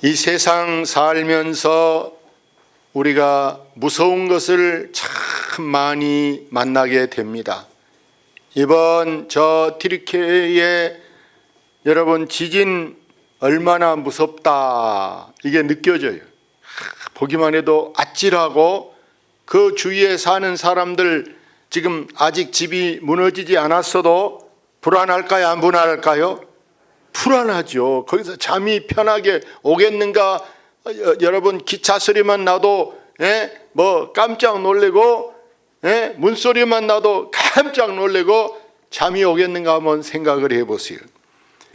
이 세상 살면서 우리가 무서운 것을 참 많이 만나게 됩니다. 이번 저 튀르키예의 여러분 지진 얼마나 무섭다 이게 느껴져요. 보기만 해도 아찔하고 그 주위에 사는 사람들 지금 아직 집이 무너지지 않았어도 불안할까요? 안 불안할까요? 불안하죠. 거기서 잠이 편하게 오겠는가? 여러분 기차 소리만 나도 뭐 깜짝 놀래고 문소리만 나도 깜짝 놀래고 잠이 오겠는가 한번 생각을 해보세요.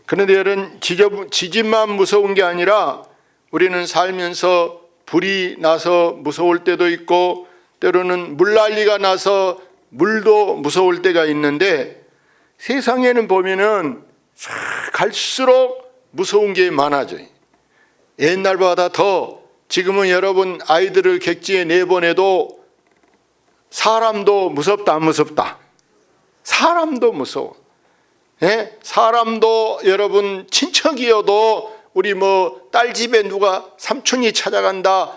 그런데 여러분 지진만 무서운 게 아니라 우리는 살면서 불이 나서 무서울 때도 있고 때로는 물난리가 나서 물도 무서울 때가 있는데 세상에는 보면은 갈수록 무서운 게 많아져요. 옛날보다 더 지금은 여러분 아이들을 객지에 내보내도 사람도 무섭다 안 무섭다? 사람도 무서워. 사람도 여러분 친척이어도 우리 뭐 딸 집에 누가 삼촌이 찾아간다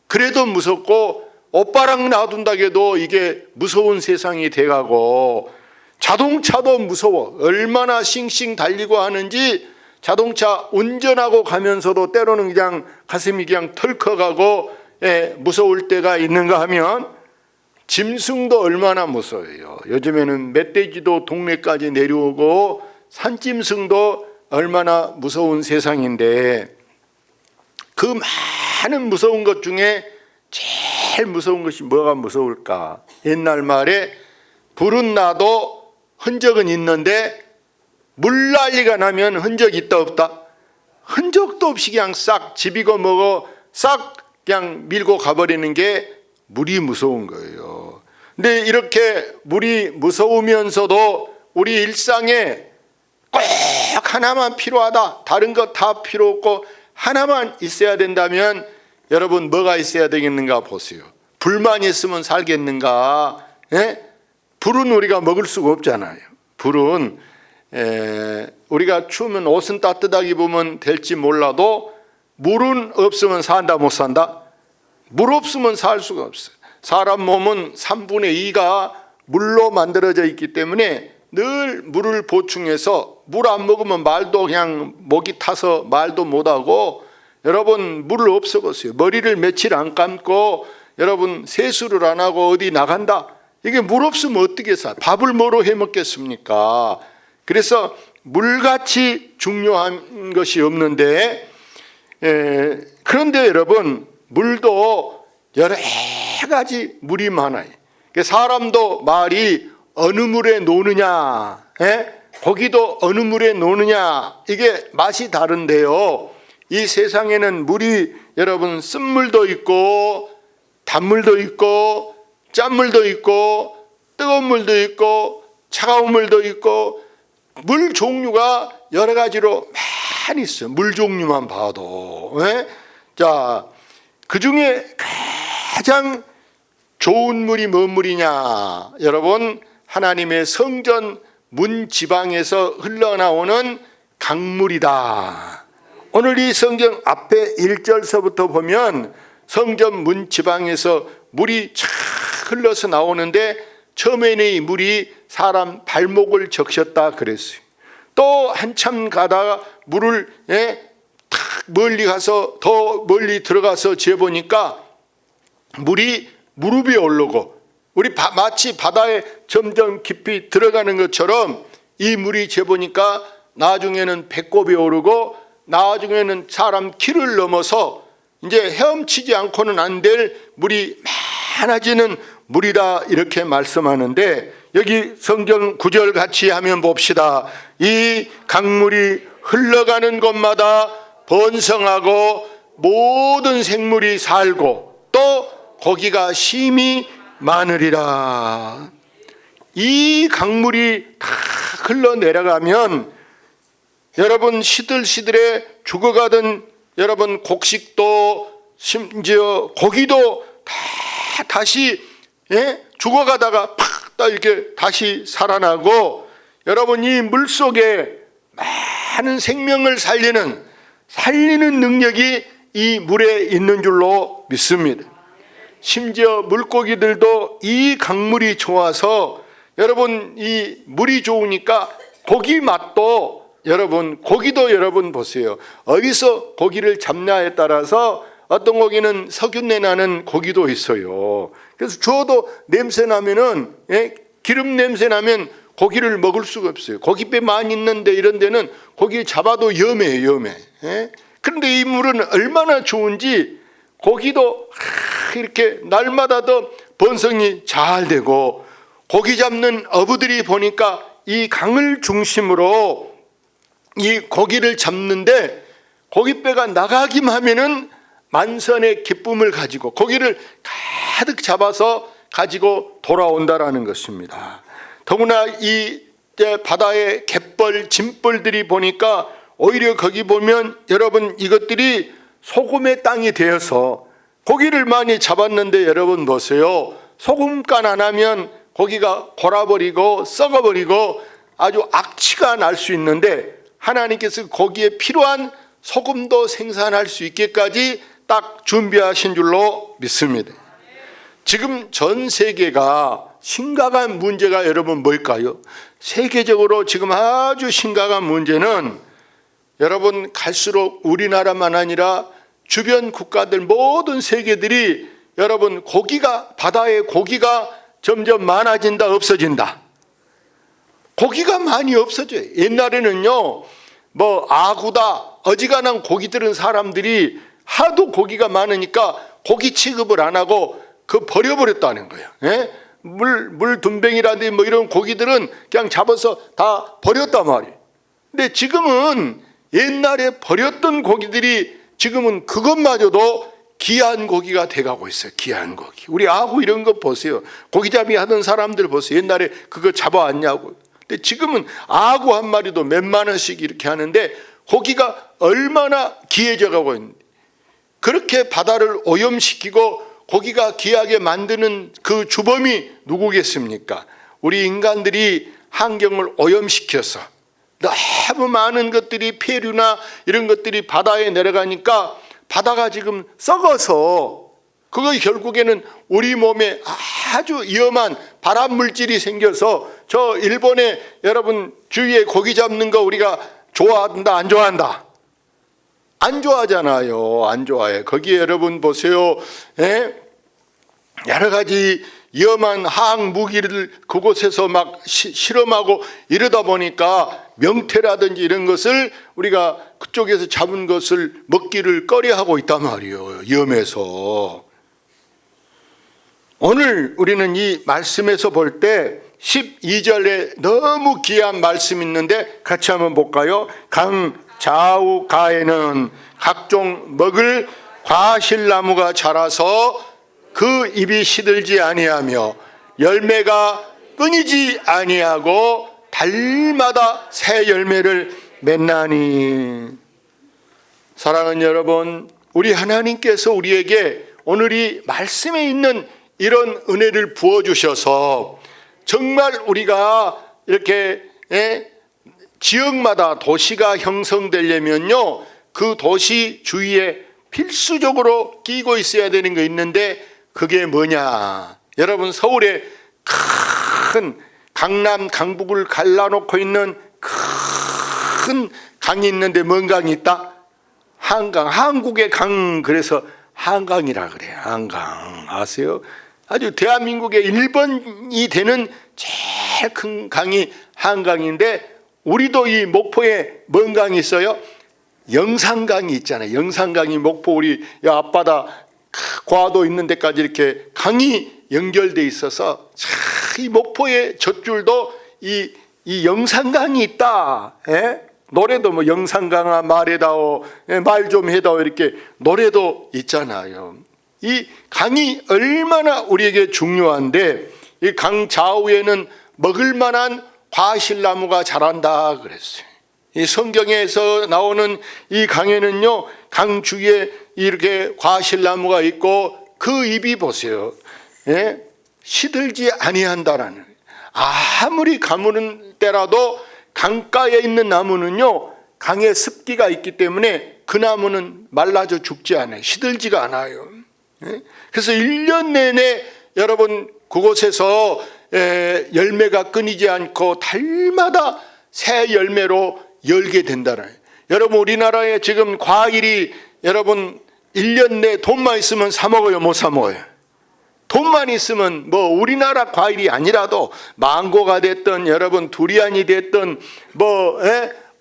그래도 무섭고 오빠랑 놔둔다 해도 이게 무서운 세상이 돼가고 자동차도 무서워. 얼마나 싱싱 달리고 하는지 자동차 운전하고 가면서도 때로는 그냥 가슴이 그냥 털컥하고 무서울 때가 있는가 하면 짐승도 얼마나 무서워요. 요즘에는 멧돼지도 동네까지 내려오고 산짐승도 얼마나 무서운 세상인데 그 많은 무서운 것 중에 제일 무서운 것이 뭐가 무서울까? 옛날 말에 불은 나도 흔적은 있는데 물난리가 나면 흔적이 있다 없다? 흔적도 없이 그냥 싹 집이고 뭐고 싹 그냥 밀고 가버리는 게 물이 무서운 거예요. 근데 이렇게 물이 무서우면서도 우리 일상에 꼭 하나만 필요하다. 다른 것 다 필요 없고 하나만 있어야 된다면 여러분 뭐가 있어야 되겠는가 보세요. 불만 있으면 살겠는가? 불은 우리가 먹을 수가 없잖아요. 불은 우리가 추우면 옷은 따뜻하게 입으면 될지 몰라도 물은 없으면 산다 못 산다? 물 없으면 살 수가 없어요. 사람 몸은 3분의 2가 물로 만들어져 있기 때문에 늘 물을 보충해서 물 안 먹으면 말도 그냥 목이 타서 말도 못하고 여러분 물을 없어봤어요. 머리를 며칠 안 감고 여러분 세수를 안 하고 어디 나간다. 이게 물 없으면 어떻게 살? 밥을 뭐로 해 먹겠습니까? 그래서 물같이 중요한 것이 없는데 그런데 여러분 물도 여러 가지 물이 많아요. 사람도 말이 어느 물에 노느냐 고기도 어느 물에 노느냐 이게 맛이 다른데요. 이 세상에는 물이 여러분 쓴물도 있고 단물도 있고 짠물도 있고 뜨거운 물도 있고 차가운 물도 있고 물 종류가 여러 가지로 많이 있어요. 물 종류만 봐도. 자, 그 중에 가장 좋은 물이 뭔 물이냐? 여러분 하나님의 성전 문 지방에서 흘러나오는 강물이다. 오늘 이 성경 앞에 1절서부터 보면 성전 문 지방에서 물이 쫙 흘러서 나오는데 처음에는 이 물이 사람 발목을 적셨다 그랬어요. 또 한참 가다가 물을 탁 멀리 가서 더 멀리 들어가서 재보니까 물이 무릎에 오르고 우리 마치 바다에 점점 깊이 들어가는 것처럼 이 물이 재보니까 나중에는 배꼽에 오르고 나중에는 사람 키를 넘어서 이제 헤엄치지 않고는 안 될 물이 많아지는 물이다 이렇게 말씀하는데 여기 성경 9절 같이 하면 봅시다. 이 강물이 흘러가는 곳마다 번성하고 모든 생물이 살고 또 고기가 심히 많으리라. 이 강물이 다 흘러내려가면 여러분 시들시들해 죽어가던 여러분 곡식도 심지어 고기도 다 다시 죽어가다가 팍 이렇게 다시 살아나고 여러분 이 물속에 많은 생명을 살리는 살리는 능력이 이 물에 있는 줄로 믿습니다. 심지어 물고기들도 이 강물이 좋아서 여러분 이 물이 좋으니까 고기 맛도 여러분 고기도 여러분 보세요. 어디서 고기를 잡냐에 따라서 어떤 고기는 석윤내 나는 고기도 있어요. 그래서 주워도 냄새 나면은 기름 냄새 나면 고기를 먹을 수가 없어요. 고깃배 많이 있는데 이런 데는 고기 잡아도 위험해요. 그런데 이 물은 얼마나 좋은지 고기도 이렇게 날마다 더 번성이 잘 되고 고기 잡는 어부들이 보니까 이 강을 중심으로 이 고기를 잡는데 고깃배가 나가기만 하면은 만선의 기쁨을 가지고 고기를 가득 잡아서 가지고 돌아온다라는 것입니다. 더구나 이 바다의 갯벌, 진벌들이 보니까 오히려 거기 보면 여러분 이것들이 소금의 땅이 되어서 고기를 많이 잡았는데 여러분 보세요. 소금간 안 하면 고기가 골아버리고 썩어버리고 아주 악취가 날 수 있는데 하나님께서 거기에 필요한 소금도 생산할 수 있게까지 딱 준비하신 줄로 믿습니다. 지금 전 세계가 심각한 문제가 여러분 뭘까요? 세계적으로 지금 아주 심각한 문제는 여러분 갈수록 우리나라만 아니라 주변 국가들 모든 세계들이 여러분 고기가 바다에 고기가 점점 많아진다 없어진다. 고기가 많이 없어져요. 옛날에는요 뭐 아구다 어지간한 고기 들은 사람들이 하도 고기가 많으니까 고기 취급을 안 하고 그 버려버렸다는 거예요. 물 둔뱅이라든지 뭐 이런 고기들은 그냥 잡아서 다 버렸단 말이에요. 근데 지금은 옛날에 버렸던 고기들이 지금은 그것마저도 귀한 고기가 돼가고 있어요. 귀한 고기. 우리 아구 이런 거 보세요. 고기잡이 하던 사람들 보세요. 옛날에 그거 잡아왔냐고. 근데 지금은 아구 한 마리도 몇만 원씩 이렇게 하는데 고기가 얼마나 귀해져 가고 있는데 그렇게 바다를 오염시키고 고기가 귀하게 만드는 그 주범이 누구겠습니까? 우리 인간들이 환경을 오염시켜서 너무 많은 것들이 폐류나 이런 것들이 바다에 내려가니까 바다가 지금 썩어서 그거 결국에는 우리 몸에 아주 위험한 발암 물질이 생겨서 저 일본에 여러분 주위에 고기 잡는 거 우리가 좋아한다 안 좋아한다? 안 좋아하잖아요. 안 좋아해. 거기에 여러분 보세요. 여러 가지 위험한 화학 무기를 그곳에서 막 실험하고 이러다 보니까 명태라든지 이런 것을 우리가 그쪽에서 잡은 것을 먹기를 꺼려하고 있단 말이에요. 위험해서. 오늘 우리는 이 말씀에서 볼 때 12절에 너무 귀한 말씀이 있는데 같이 한번 볼까요? 강 좌우 가에는 각종 먹을 과실나무가 자라서 그 잎이 시들지 아니하며 열매가 끊이지 아니하고 달마다 새 열매를 맺나니. 사랑하는 여러분, 우리 하나님께서 우리에게 오늘 이 말씀에 있는 이런 은혜를 부어주셔서 정말 우리가 이렇게 지역마다 도시가 형성되려면요 그 도시 주위에 필수적으로 끼고 있어야 되는 거 있는데 그게 뭐냐? 여러분 서울에 큰 강남 강북을 갈라놓고 있는 큰 강이 있는데 뭔 강이 있다? 한강. 한국의 강. 그래서 한강이라 그래요. 한강 아세요? 아주 대한민국의 1번이 되는 제일 큰 강이 한강인데 우리도 이 목포에 뭔 강이 있어요? 영산강이 있잖아요. 영산강이 목포 우리 앞바다 과도 있는 데까지 이렇게 강이 연결돼 있어서 이 목포의 젖줄도 이 영산강이 있다. 노래도 뭐 영산강아 말해다오 말 좀 해다오 이렇게 노래도 있잖아요. 이 강이 얼마나 우리에게 중요한데 이 강 좌우에는 먹을 만한 과실나무가 자란다 그랬어요. 이 성경에서 나오는 이 강에는요 강 주위에 이렇게 과실나무가 있고 그 잎이 보세요. 시들지 아니한다라는. 아무리 가무는 때라도 강가에 있는 나무는요 강에 습기가 있기 때문에 그 나무는 말라져 죽지 않아요. 시들지가 않아요. 그래서 1년 내내 여러분 그곳에서 열매가 끊이지 않고 달마다 새 열매로 열게 된다는 거예요. 여러분 우리나라에 지금 과일이 여러분 1년 내 돈만 있으면 사 먹어요, 못 사 먹어요? 돈만 있으면 뭐 우리나라 과일이 아니라도 망고가 됐든 여러분 두리안이 됐든 뭐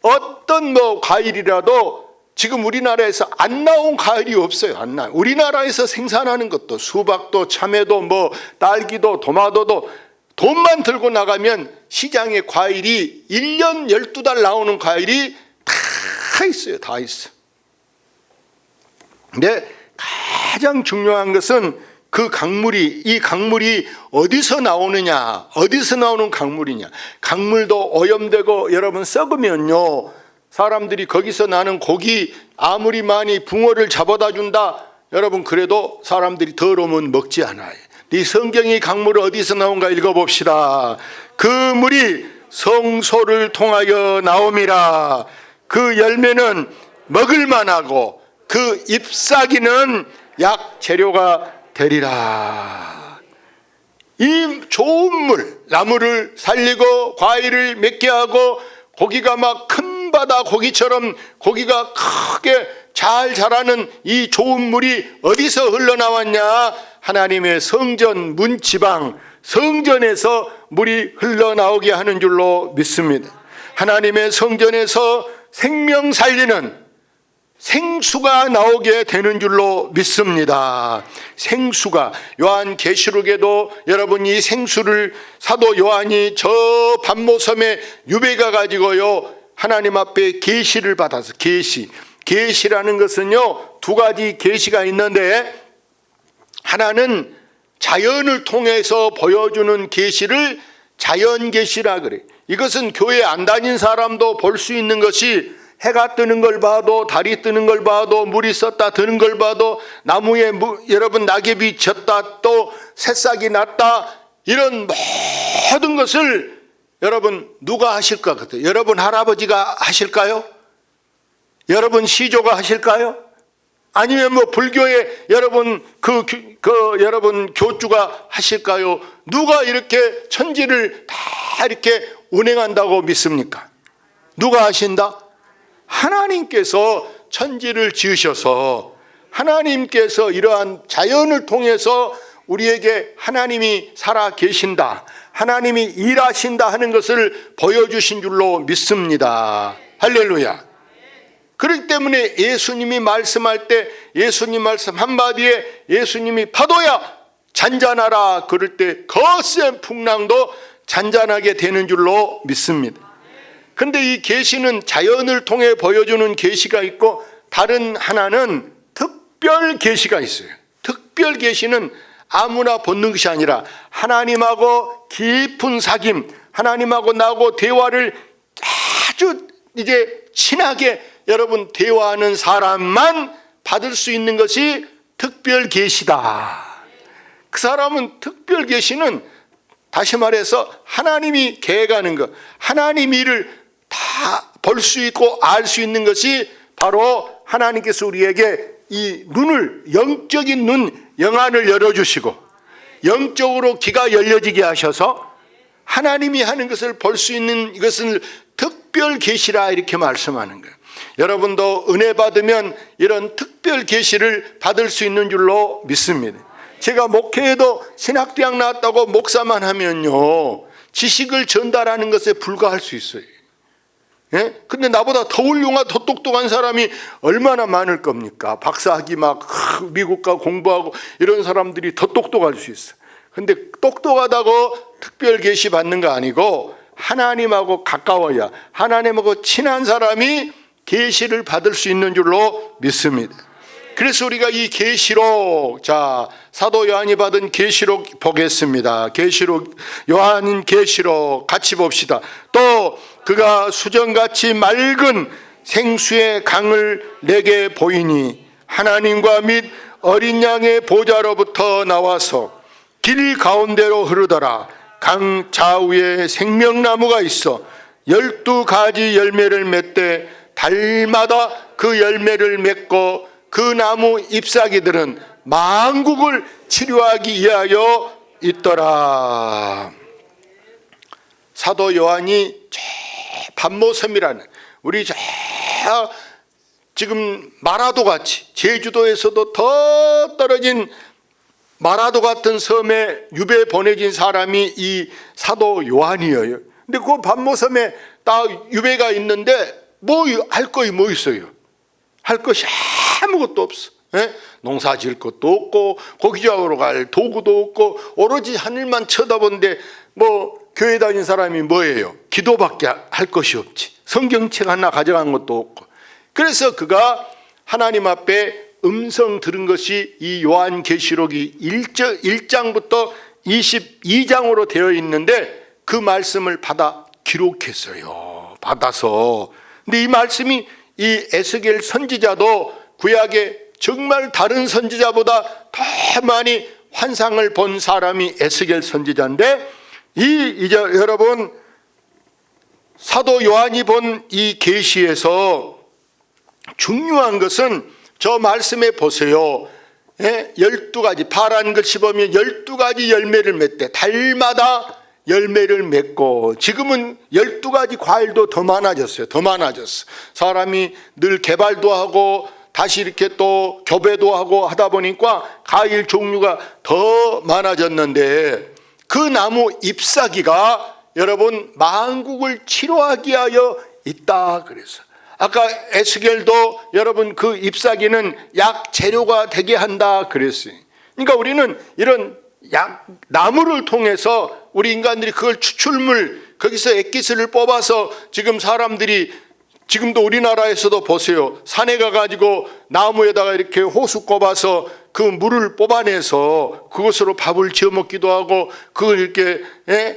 어떤 뭐 과일이라도 지금 우리나라에서 안 나온 과일이 없어요. 안 나. 우리나라에서 생산하는 것도 수박도 참외도 뭐 딸기도 도마도도 돈만 들고 나가면 시장에 과일이 1년 12달 나오는 과일이 다 있어요. 다 있어. 근데 가장 중요한 것은 그 강물이, 이 강물이 어디서 나오느냐, 어디서 나오는 강물이냐. 강물도 오염되고 여러분 썩으면요, 사람들이 거기서 나는 고기 아무리 많이 붕어를 잡아다 준다, 여러분 그래도 사람들이 더러우면 먹지 않아요. 이 성경이 강물이 어디서 나온가 읽어봅시다. 그 물이 성소를 통하여 나옴이라. 그 열매는 먹을 만하고 그 잎사귀는 약 재료가 되리라. 이 좋은 물, 나무를 살리고 과일을 맺게 하고 고기가 막 큰 바다 고기처럼 고기가 크게 잘 자라는 이 좋은 물이 어디서 흘러나왔냐? 하나님의 성전 문지방 성전에서 물이 흘러나오게 하는 줄로 믿습니다. 하나님의 성전에서 생명 살리는 생수가 나오게 되는 줄로 믿습니다. 생수가 요한계시록에도 여러분 이 생수를 사도 요한이 저 반모섬에 유배가 가지고요 하나님 앞에 계시를 받아서 계시라는 것은요 두 가지 계시가 있는데 하나는 자연을 통해서 보여주는 계시를 자연계시라 그래. 이것은 교회 안 다닌 사람도 볼 수 있는 것이 해가 뜨는 걸 봐도 달이 뜨는 걸 봐도 물이 썼다 드는 걸 봐도 나무에 여러분 낙엽이 졌다 또 새싹이 났다 이런 모든 것을 여러분 누가 하실 것 같아요? 여러분 할아버지가 하실까요? 여러분 시조가 하실까요? 아니면 뭐 불교의 여러분 여러분 교주가 하실까요? 누가 이렇게 천지를 다 이렇게 운행한다고 믿습니까? 누가 하신다? 하나님께서 천지를 지으셔서 하나님께서 이러한 자연을 통해서 우리에게 하나님이 살아 계신다, 하나님이 일하신다 하는 것을 보여주신 줄로 믿습니다. 할렐루야. 그렇기 때문에 예수님이 말씀할 때 예수님 말씀 한마디에 예수님이 파도야 잔잔하라 그럴 때 거센 풍랑도 잔잔하게 되는 줄로 믿습니다. 근데 이 계시는 자연을 통해 보여주는 계시가 있고 다른 하나는 특별 계시가 있어요. 특별 계시는 아무나 보는 것이 아니라 하나님하고 깊은 사귐, 하나님하고 나하고 대화를 아주 이제 친하게 여러분 대화하는 사람만 받을 수 있는 것이 특별 계시다. 그 사람은 특별 계시는 다시 말해서 하나님이 계획하는 것, 하나님 일을 다 볼 수 있고 알 수 있는 것이 바로 하나님께서 우리에게 이 눈을, 영적인 눈, 영안을 열어주시고 영적으로 귀가 열려지게 하셔서 하나님이 하는 것을 볼 수 있는 이것을 특별 계시라 이렇게 말씀하는 거예요. 여러분도 은혜 받으면 이런 특별 계시를 받을 수 있는 줄로 믿습니다. 제가 목회에도 신학대학 나왔다고 목사만 하면요 지식을 전달하는 것에 불과할 수 있어요. 예? 근데 나보다 더 훌륭한 더 똑똑한 사람이 얼마나 많을 겁니까? 박사학위 막 미국 가 공부하고 이런 사람들이 더 똑똑할 수 있어. 근데 똑똑하다고 특별 계시 받는 거 아니고 하나님하고 가까워야 하나님하고 친한 사람이 계시를 받을 수 있는 줄로 믿습니다. 그래서 우리가 이 계시록, 자 사도 요한이 받은 계시록 보겠습니다. 계시록, 요한 계시록 같이 봅시다. 또 그가 수정같이 맑은 생수의 강을 내게 보이니 하나님과 및 어린 양의 보좌로부터 나와서 길 가운데로 흐르더라. 강 좌우에 생명나무가 있어 12가지 열매를 맺되 달마다 그 열매를 맺고 그 나무 잎사귀들은 만국을 치료하기 위하여 있더라. 사도 요한이 저 반모섬이라는 우리 저 지금 마라도 같이 제주도에서도 더 떨어진 마라도 같은 섬에 유배 보내진 사람이 이 사도 요한이에요. 근데 그 반모섬에 딱 유배가 있는데 뭐 할 것이 뭐 있어요? 할 것이 아무것도 없어. 예? 농사 지을 것도 없고 고기 잡으러 갈 도구도 없고 오로지 하늘만 쳐다보는데 뭐 교회 다닌 사람이 뭐예요? 기도밖에 할 것이 없지. 성경책 하나 가져간 것도 없고. 그래서 그가 하나님 앞에 음성 들은 것이 이 요한계시록이 1장부터 22장으로 되어 있는데 그 말씀을 받아 기록했어요. 받아서. 근데 이 말씀이 이 에스겔 선지자도 구약에 정말 다른 선지자보다 더 많이 환상을 본 사람이 에스겔 선지자인데 이제 여러분 사도 요한이 본 이 계시에서 중요한 것은 저 말씀에 보세요. 12가지 파란 글씨 보면 12가지 열매를 맺대. 달마다 열매를 맺고 지금은 12가지 과일도 더 많아졌어요. 더 많아졌어. 사람이 늘 개발도 하고 다시 이렇게 또 교배도 하고 하다 보니까 과일 종류가 더 많아졌는데 그 나무 잎사귀가 여러분 만국을 치료하기 위하여 있다 그래서 아까 에스겔도 여러분 그 잎사귀는 약 재료가 되게 한다 그랬어요. 그러니까 우리는 이런 나무를 통해서 우리 인간들이 그걸 추출물 거기서 액기스를 뽑아서 지금 사람들이 지금도 우리나라에서도 보세요. 산에 가가지고 나무에다가 이렇게 호수 꼽아서 그 물을 뽑아내서 그것으로 밥을 지어 먹기도 하고 그걸 이렇게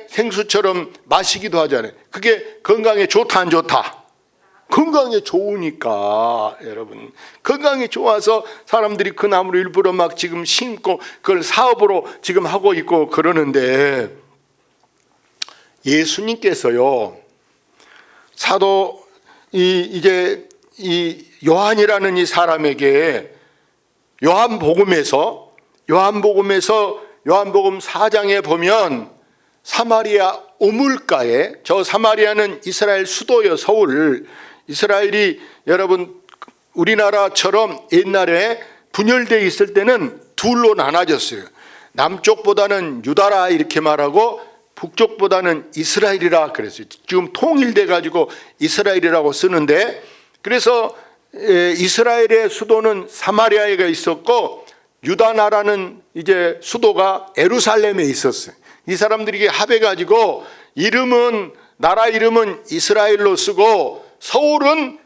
생수처럼 마시기도 하잖아요. 그게 건강에 좋다 안 좋다? 건강에 좋으니까 여러분 건강에 좋아서 사람들이 그 나무를 일부러 막 지금 심고 그걸 사업으로 지금 하고 있고 그러는데 예수님께서요 사도 이제 이 요한이라는 이 사람에게 요한복음에서 요한복음 4장에 보면 사마리아 우물가에 저 사마리아는 이스라엘 수도요 서울 이스라엘이 여러분 우리나라처럼 옛날에 분열되어 있을 때는 둘로 나눠졌어요. 남쪽보다는 유다라 이렇게 말하고 북쪽보다는 이스라엘이라 그랬어요. 지금 통일돼 가지고 이스라엘이라고 쓰는데 그래서 이스라엘의 수도는 사마리아에 있었고 유다 나라는 이제 수도가 예루살렘에 있었어요. 이 사람들이 합해 가지고 이름은 나라 이름은 이스라엘로 쓰고 서울은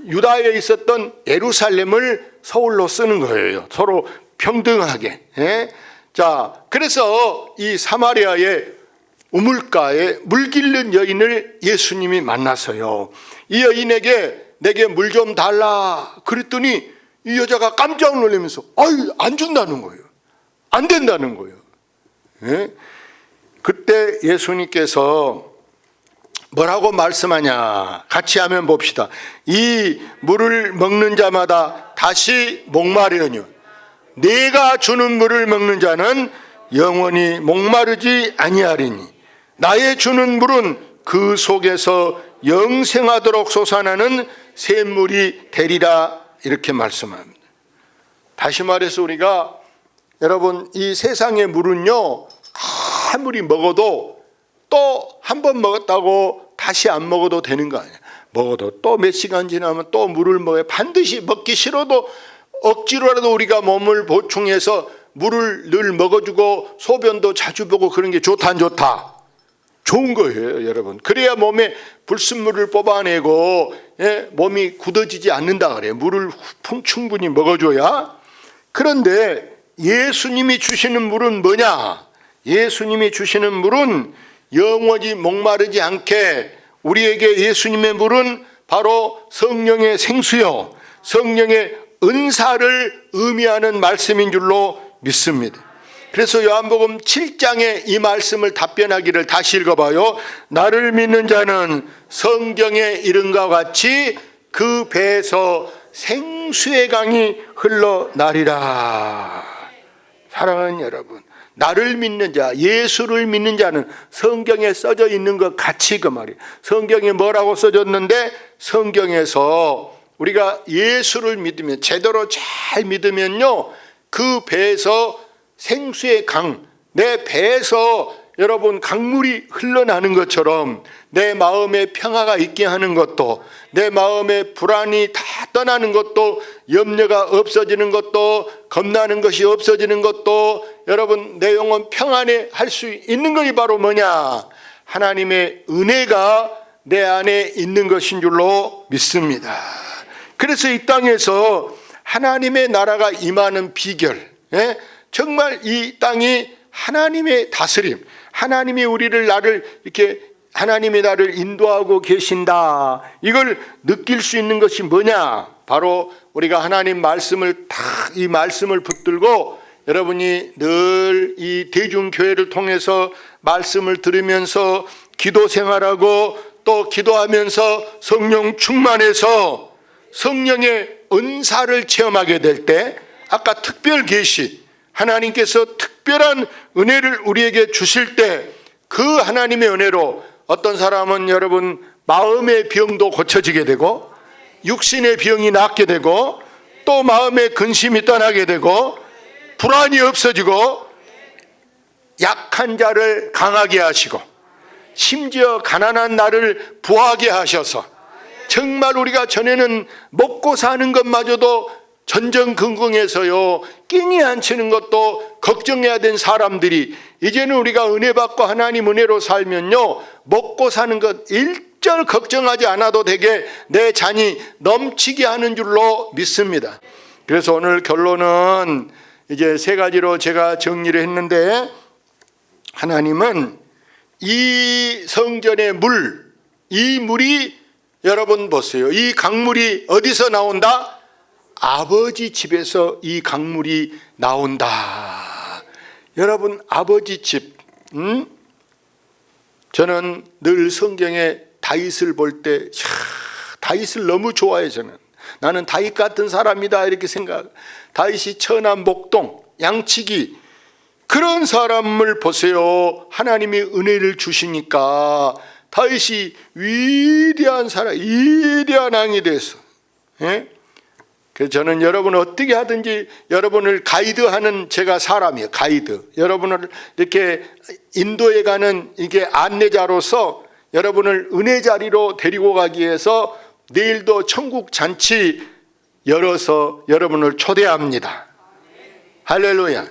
유다에 있었던 예루살렘을 서울로 쓰는 거예요. 서로 평등하게. 자, 그래서 이 사마리아의 우물가에 물 길른 여인을 예수님이 만나서요. 이 여인에게 내게 물 좀 달라. 그랬더니 이 여자가 깜짝 놀라면서 안 준다는 거예요. 안 된다는 거예요. 그때 예수님께서 뭐라고 말씀하냐 같이 하면 봅시다. 이 물을 먹는 자마다 다시 목마르려니와 내가 주는 물을 먹는 자는 영원히 목마르지 아니하리니 나의 주는 물은 그 속에서 영생하도록 솟아나는 샘물이 되리라 이렇게 말씀합니다. 다시 말해서 우리가 여러분 이 세상의 물은요 아무리 먹어도 또 한 번 먹었다고 다시 안 먹어도 되는 거 아니에요. 먹어도 또 몇 시간 지나면 또 물을 먹어야 반드시 먹기 싫어도 억지로라도 우리가 몸을 보충해서 물을 늘 먹어주고 소변도 자주 보고 그런 게 좋다 안 좋다? 좋은 거예요 여러분. 그래야 몸에 불순물을 뽑아내고 몸이 굳어지지 않는다 그래요. 물을 충분히 먹어줘야. 그런데 예수님이 주시는 물은 뭐냐? 예수님이 주시는 물은 영원히 목마르지 않게 우리에게 예수님의 물은 바로 성령의 생수요 성령의 은사를 의미하는 말씀인 줄로 믿습니다. 그래서 요한복음 7장에 이 말씀을 답변하기를 다시 읽어봐요. 나를 믿는 자는 성경에 이른과 같이 그 배에서 생수의 강이 흘러나리라. 사랑하는 여러분, 나를 믿는 자, 예수를 믿는 자는 성경에 써져 있는 것 같이 그 말이에요. 성경에 뭐라고 써졌는데, 성경에서 우리가 예수를 믿으면, 제대로 잘 믿으면요, 그 배에서 생수의 강, 내 배에서 여러분 강물이 흘러나는 것처럼 내 마음에 평화가 있게 하는 것도, 내 마음에 불안이 다 떠나는 것도, 염려가 없어지는 것도, 겁나는 것이 없어지는 것도, 여러분 내 영혼 평안에 할 수 있는 것이 바로 뭐냐? 하나님의 은혜가 내 안에 있는 것인 줄로 믿습니다. 그래서 이 땅에서 하나님의 나라가 임하는 비결, 정말 이 땅이 하나님의 다스림, 하나님이 나를 이렇게 하나님이 나를 인도하고 계신다, 이걸 느낄 수 있는 것이 뭐냐? 바로 우리가 하나님 말씀을 이 말씀을 붙들고 여러분이 늘 이 대중교회를 통해서 말씀을 들으면서 기도 생활하고 또 기도하면서 성령 충만해서 성령의 은사를 체험하게 될 때, 아까 특별 계시, 하나님께서 특별한 은혜를 우리에게 주실 때 그 하나님의 은혜로 어떤 사람은 여러분 마음의 병도 고쳐지게 되고, 육신의 병이 낫게 되고, 또 마음의 근심이 떠나게 되고, 불안이 없어지고, 약한 자를 강하게 하시고, 심지어 가난한 나를 부하게 하셔서, 정말 우리가 전에는 먹고 사는 것마저도 전전긍긍해서요 끼니 안 치는 것도 걱정해야 된 사람들이, 이제는 우리가 은혜 받고 하나님 은혜로 살면요 먹고 사는 것 일절 걱정하지 않아도 되게 내 잔이 넘치게 하는 줄로 믿습니다. 그래서 오늘 결론은 이제 세 가지로 제가 정리를 했는데, 하나님은 이 성전의 물, 이 물이 여러분 보세요, 이 강물이 어디서 나온다? 아버지 집에서 이 강물이 나온다. 여러분 아버지 집, 저는 늘 성경에 다윗을 볼 때 다윗을 너무 좋아해. 나는 다윗 같은 사람이다 이렇게 생각. 다윗이 천한 목동, 양치기, 그런 사람을 보세요. 하나님이 은혜를 주시니까 다윗이 위대한 사람, 위대한 왕이 됐어. 그래서 저는 여러분 어떻게 하든지 여러분을 가이드하는 제가 사람이에요. 가이드. 여러분을 이렇게 인도에 가는 이게 안내자로서 여러분을 은혜 자리로 데리고 가기 위해서 내일도 천국 잔치 열어서 여러분을 초대합니다. 할렐루야.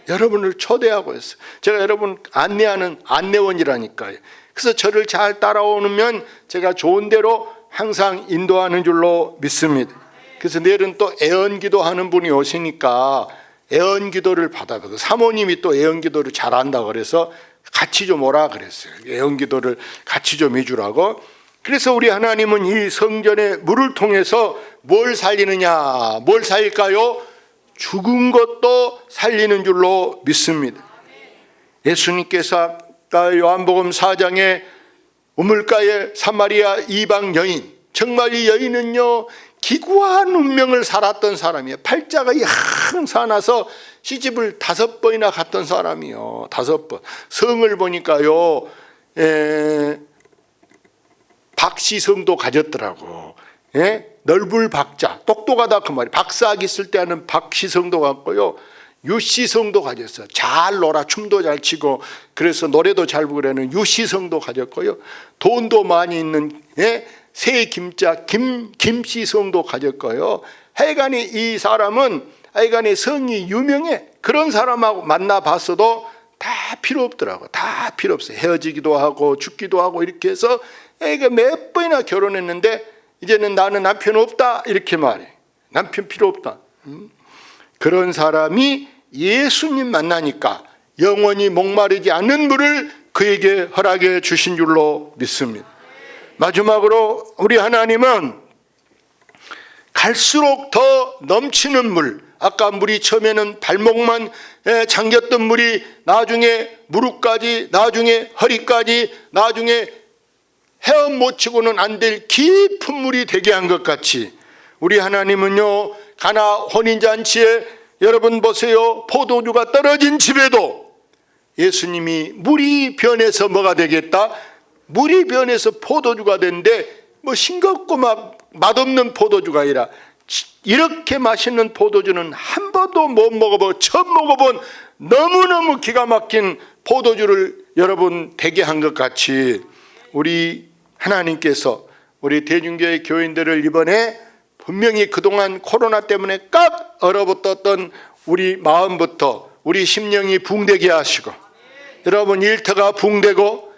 여러분을 초대하고 있어요. 제가 여러분 안내하는 안내원이라니까요. 그래서 저를 잘 따라오면 제가 좋은 대로 항상 인도하는 줄로 믿습니다. 그래서 내일은 또 애언기도 하는 분이 오시니까 애언기도를 받아보고, 사모님이 또 애언기도를 잘한다 그래서 같이 좀 오라 그랬어요. 애언기도를 같이 좀 해주라고. 그래서 우리 하나님은 이 성전의 물을 통해서 뭘 살리느냐? 뭘 살릴까요? 죽은 것도 살리는 줄로 믿습니다. 예수님께서 요한복음 4장에 우물가에 사마리아 이방 여인, 정말 이 여인은요 기구한 운명을 살았던 사람이에요. 팔자가 항산나서 시집을 5번이나 갔던 사람이요. 5번. 성을 보니까요 박시성도 가졌더라고. 넓을 박자, 똑똑하다 그 말이. 박사학위 쓸 때 하는 박시성도 갔고요, 유시성도 가졌어요. 잘 놀아, 춤도 잘 추고, 그래서 노래도 잘 부르는 유시성도 가졌고요, 돈도 많이 있는 새 김자 김시성도 가졌고요. 하여간에 이 사람은 하여간에 성이 유명해. 그런 사람하고 만나봤어도 다 필요 없더라고. 다 필요 없어요. 헤어지기도 하고 죽기도 하고 이렇게 해서 애가 몇 번이나 결혼했는데 이제는 나는 남편 없다 이렇게 말해. 남편 필요 없다. 그런 사람이 예수님 만나니까 영원히 목마르지 않는 물을 그에게 허락해 주신 줄로 믿습니다. 마지막으로 우리 하나님은 갈수록 더 넘치는 물, 아까 물이 처음에는 발목만 잠겼던 물이 나중에 무릎까지, 나중에 허리까지, 나중에 헤엄 못 치고는 안 될 깊은 물이 되게 한 것 같이 우리 하나님은요, 가나 혼인잔치에 여러분 보세요, 포도주가 떨어진 집에도 예수님이 물이 변해서 뭐가 되겠다? 물이 변해서 포도주가 된데 뭐 싱겁고 막 맛없는 포도주가 아니라 이렇게 맛있는 포도주는 한 번도 못 먹어본, 처음 먹어본 너무너무 기가 막힌 포도주를 여러분 되게 한 것 같이 우리 하나님께서 우리 대중교회 교인들을 이번에 분명히 그동안 코로나 때문에 깍 얼어붙었던 우리 마음부터 우리 심령이 붕대게 하시고, 여러분 일터가 붕대고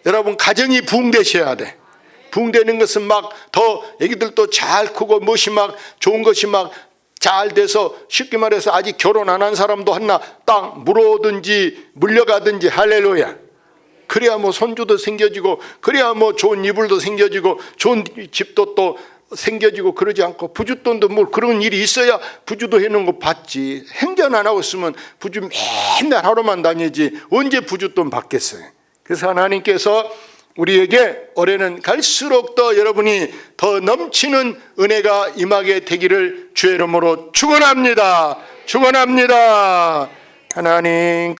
여러분 가정이 붕대셔야 돼. 붕대는 것은 막 더 애기들도 잘 크고 무엇이 막 좋은 것이 막 잘 돼서 쉽게 말해서 아직 결혼 안 한 사람도 하나 땅 물어오든지 물려가든지 할렐루야. 그래야 뭐 손주도 생겨지고 그래야 뭐 좋은 이불도 생겨지고 좋은 집도 또 생겨지고 그러지 않고 부잣돈도 뭐 그런 일이 있어야 부주도 해놓은 거 받지. 행전 안 하고 있으면 부주 맨날 하루만 다니지 언제 부잣돈 받겠어요. 그래서 하나님께서 우리에게 올해는 갈수록 더 여러분이 더 넘치는 은혜가 임하게 되기를 주의 이름으로 축원합니다. 축원합니다. 하나님